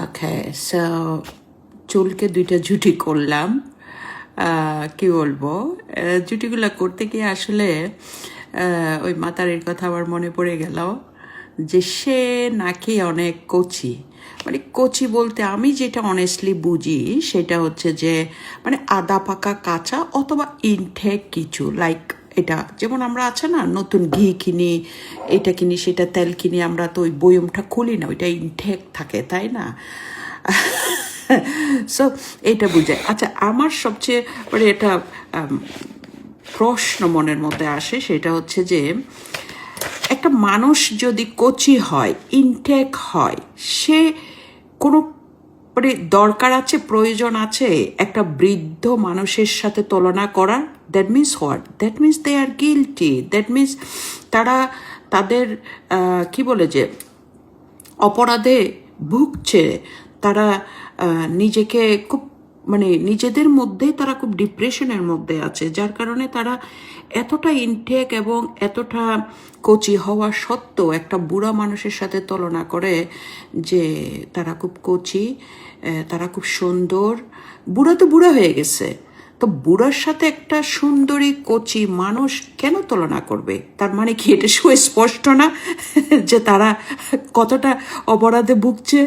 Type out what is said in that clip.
ওকে, so চুলকে দুইটা জুটি করলাম। কি বলবো, জুটিগুলো করতে গিয়ে আসলে ওই মাতারির কথা আবার মনে পড়ে গেল যে সে নাকি অনেক কচি। মানে কচি বলতে আমি যেটা অনেস্টলি বুঝি সেটা হচ্ছে যে মানে আদা পাকা কাঁচা অথবা ইনটেক কিছু, লাইক এটা যেমন আমরা আছে না নতুন ঘি কিনি, এটা কিনি সেটা তেল কিনি, আমরা তো ওই বয়মটা খুলি না, ওইটা ইনটেক থাকে, তাই না? সো এটা বুঝায়। আচ্ছা, আমার সবচেয়ে মানে এটা প্রশ্ন মনের মধ্যে আসে, সেটা হচ্ছে যে একটা মানুষ যদি কচি হয়, ইনটেক হয়, সে কোনো মানে দরকার আছে, প্রয়োজন আছে একটা বৃদ্ধ মানুষের সাথে তুলনা করার? That means what? That means they are guilty. That means তারা তাদের কি বলে যে অপরাধে ভুগছে, তারা নিজেকে খুব মানে নিজেদের মধ্যেই তারা খুব ডিপ্রেশনের মধ্যে আছে, যার কারণে তারা এতটা ইনটেক এবং এতটা কচি হওয়া সত্ত্বেও একটা বুড়া মানুষের সাথে তুলনা করে যে তারা খুব কচি, তারা খুব সুন্দর। বুড়া তো বুড়া হয়ে গেছে, তো বুড়ার সাথে একটা সুন্দরী কচি মানুষ কেন তুলনা করবে? তার মানে কি এটা সুস্পষ্ট না যে তারা কতটা অপরাধে ভুগছে?